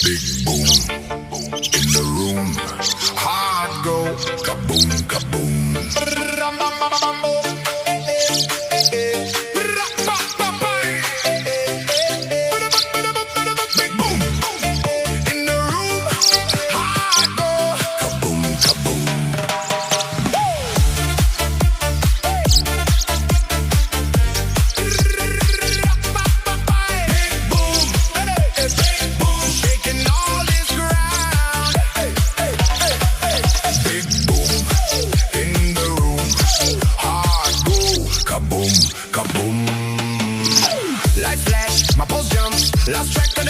Big boom in the room. Hard go, kaboom, kaboom. Big boom in the room. Hard go, kaboom, kaboom. Kaboom, kaboom. Light flash, my pulse jumps. Lost track of